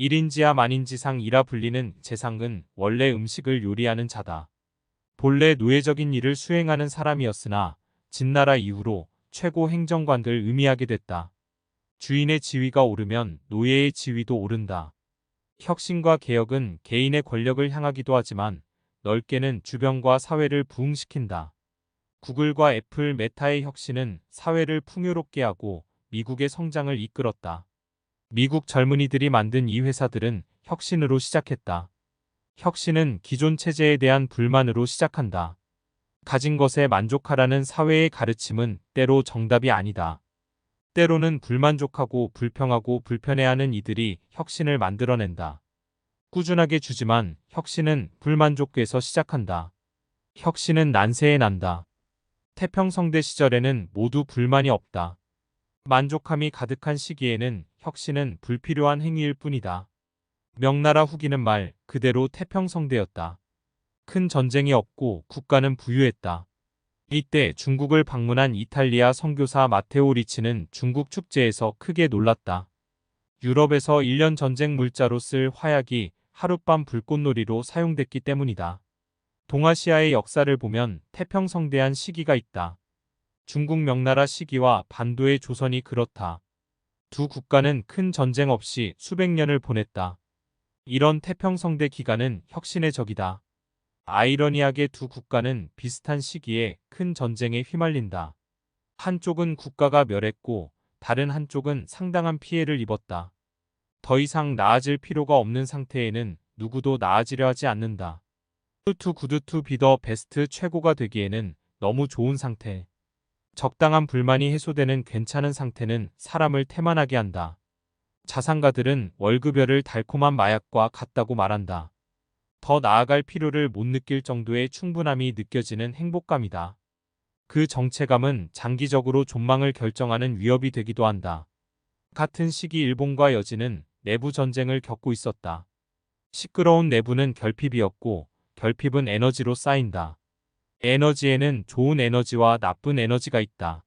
일인지하 만인지상이라 불리는 제상은 원래 음식을 요리하는 자다. 본래 노예적인 일을 수행하는 사람이었으나 진나라 이후로 최고 행정관을 의미하게 됐다. 주인의 지위가 오르면 노예의 지위도 오른다. 혁신과 개혁은 개인의 권력을 향하기도 하지만 넓게는 주변과 사회를 부흥시킨다. 구글과 애플, 메타의 혁신은 사회를 풍요롭게 하고 미국의 성장을 이끌었다. 미국 젊은이들이 만든 이 회사들은 혁신으로 시작했다. 혁신은 기존 체제에 대한 불만으로 시작한다. 가진 것에 만족하라는 사회의 가르침은 때로 정답이 아니다. 때로는 불만족하고 불평하고 불편해하는 이들이 혁신을 만들어낸다. 꾸준하게 주지만 혁신은 불만족에서 시작한다. 혁신은 난세에 난다. 태평성대 시절에는 모두 불만이 없다. 만족함이 가득한 시기에는 혁신은 불필요한 행위일 뿐이다. 명나라 후기는 말 그대로 태평성대였다. 큰 전쟁이 없고 국가는 부유했다. 이때 중국을 방문한 이탈리아 선교사 마테오 리치는 중국 축제에서 크게 놀랐다. 유럽에서 1년 전쟁 물자로 쓸 화약이 하룻밤 불꽃놀이로 사용됐기 때문이다. 동아시아의 역사를 보면 태평성대한 시기가 있다. 중국 명나라 시기와 반도의 조선이 그렇다. 두 국가는 큰 전쟁 없이 수백 년을 보냈다. 이런 태평성대 기간은 혁신의 적이다. 아이러니하게 두 국가는 비슷한 시기에 큰 전쟁에 휘말린다. 한쪽은 국가가 멸했고 다른 한쪽은 상당한 피해를 입었다. 더 이상 나아질 필요가 없는 상태에는 누구도 나아지려 하지 않는다. 투 구드 투 비 더 베스트 최고가 되기에는 너무 좋은 상태. 적당한 불만이 해소되는 괜찮은 상태는 사람을 태만하게 한다. 자산가들은 월급여를 달콤한 마약과 같다고 말한다. 더 나아갈 필요를 못 느낄 정도의 충분함이 느껴지는 행복감이다. 그 정체감은 장기적으로 존망을 결정하는 위협이 되기도 한다. 같은 시기 일본과 여진은 내부 전쟁을 겪고 있었다. 시끄러운 내부는 결핍이었고 결핍은 에너지로 쌓인다. 에너지에는 좋은 에너지와 나쁜 에너지가 있다.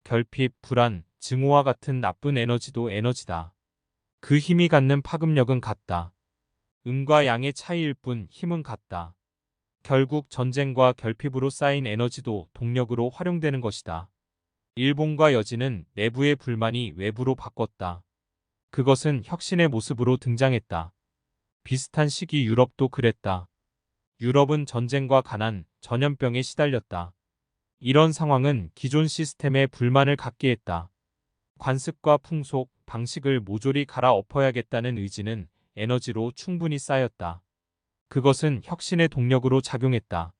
결핍, 불안, 증오와 같은 나쁜 에너지도 에너지다. 그 힘이 갖는 파급력은 같다. 음과 양의 차이일 뿐 힘은 같다. 결국 전쟁과 결핍으로 쌓인 에너지도 동력으로 활용되는 것이다. 일본과 여진은 내부의 불만이 외부로 바꿨다. 그것은 혁신의 모습으로 등장했다. 비슷한 시기 유럽도 그랬다. 유럽은 전쟁과 가난, 전염병에 시달렸다. 이런 상황은 기존 시스템에 불만을 갖게 했다. 관습과 풍속, 방식을 모조리 갈아엎어야겠다는 의지는 에너지로 충분히 쌓였다. 그것은 혁신의 동력으로 작용했다.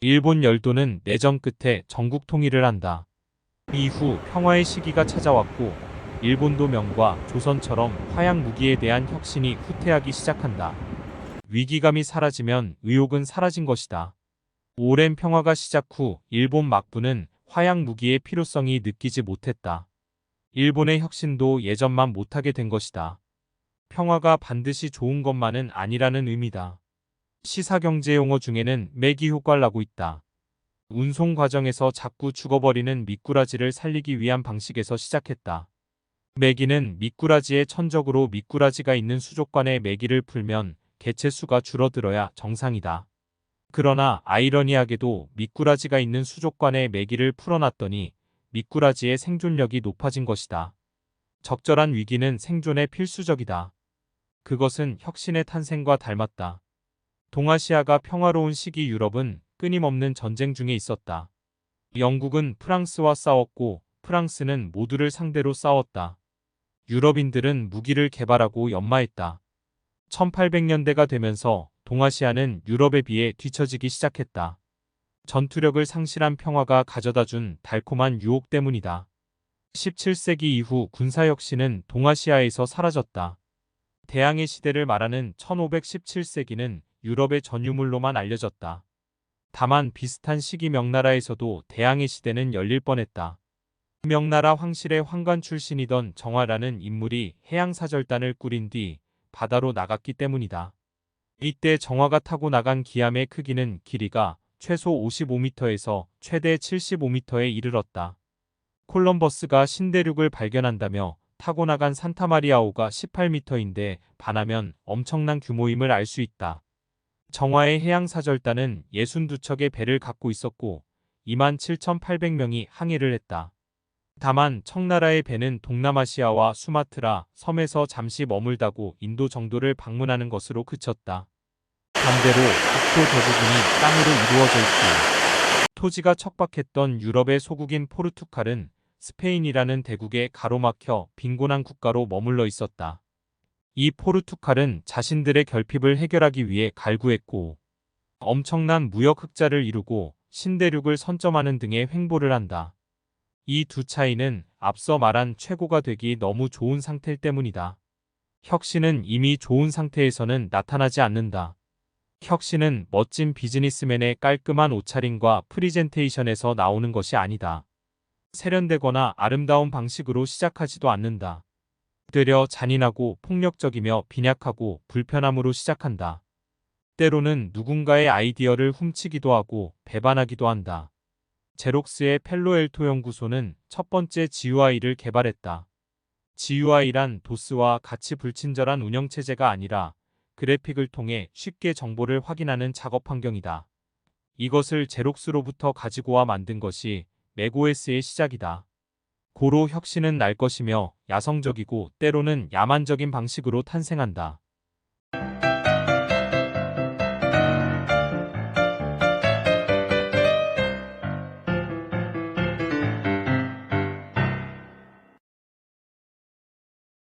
일본 열도는 내전 끝에 전국 통일을 한다. 이후 평화의 시기가 찾아왔고 일본도 명과 조선처럼 화약 무기에 대한 혁신이 후퇴하기 시작한다. 위기감이 사라지면 의욕은 사라진 것이다. 오랜 평화가 시작 후 일본 막부는 화약 무기의 필요성이 느끼지 못했다. 일본의 혁신도 예전만 못하게 된 것이다. 평화가 반드시 좋은 것만은 아니라는 의미다. 시사경제 용어 중에는 매기 효과라고 있다. 운송 과정에서 자꾸 죽어버리는 미꾸라지를 살리기 위한 방식에서 시작했다. 매기는 미꾸라지의 천적으로 미꾸라지가 있는 수족관에 매기를 풀면 개체수가 줄어들어야 정상이다. 그러나 아이러니하게도 미꾸라지가 있는 수족관에 매기를 풀어놨더니 미꾸라지의 생존력이 높아진 것이다. 적절한 위기는 생존에 필수적이다. 그것은 혁신의 탄생과 닮았다. 동아시아가 평화로운 시기 유럽은 끊임없는 전쟁 중에 있었다. 영국은 프랑스와 싸웠고 프랑스는 모두를 상대로 싸웠다. 유럽인들은 무기를 개발하고 연마했다. 1800년대가 되면서 동아시아는 유럽에 비해 뒤처지기 시작했다. 전투력을 상실한 평화가 가져다준 달콤한 유혹 때문이다. 17세기 이후 군사혁신은 동아시아에서 사라졌다. 대항해 시대를 말하는 1517세기는 유럽의 전유물로만 알려졌다. 다만 비슷한 시기 명나라에서도 대항해 시대는 열릴 뻔했다. 명나라 황실의 황관 출신이던 정화라는 인물이 해양사절단을 꾸린 뒤 바다로 나갔기 때문이다. 이때 정화가 타고 나간 기함의 크기는 길이가 최소 55m에서 최대 75m에 이르렀다. 콜럼버스가 신대륙을 발견한다며 타고나간 산타마리아호가 18m인데 반하면 엄청난 규모임을 알 수 있다. 정화의 해양사절단은 62척의 배를 갖고 있었고 27,800명이 항해를 했다. 다만 청나라의 배는 동남아시아와 수마트라 섬에서 잠시 머물다고 인도 정도를 방문하는 것으로 그쳤다. 반대로 국토 대부분이 땅으로 이루어져 있고 토지가 척박했던 유럽의 소국인 포르투갈은 스페인이라는 대국에 가로막혀 빈곤한 국가로 머물러 있었다. 이 포르투갈은 자신들의 결핍을 해결하기 위해 갈구했고 엄청난 무역 흑자를 이루고 신대륙을 선점하는 등의 횡보를 한다. 이 두 차이는 앞서 말한 최고가 되기 너무 좋은 상태 때문이다. 혁신은 이미 좋은 상태에서는 나타나지 않는다. 혁신은 멋진 비즈니스맨의 깔끔한 옷차림과 프리젠테이션에서 나오는 것이 아니다. 세련되거나 아름다운 방식으로 시작하지도 않는다. 되려 잔인하고 폭력적이며 빈약하고 불편함으로 시작한다. 때로는 누군가의 아이디어를 훔치기도 하고 배반하기도 한다. 제록스의 펠로엘토 연구소는 첫 번째 GUI를 개발했다. GUI란 도스와 같이 불친절한 운영체제가 아니라 그래픽을 통해 쉽게 정보를 확인하는 작업 환경이다. 이것을 제록스로부터 가지고 와 만든 것이 맥OS의 시작이다. 고로 혁신은 날 것이며 야성적이고 때로는 야만적인 방식으로 탄생한다.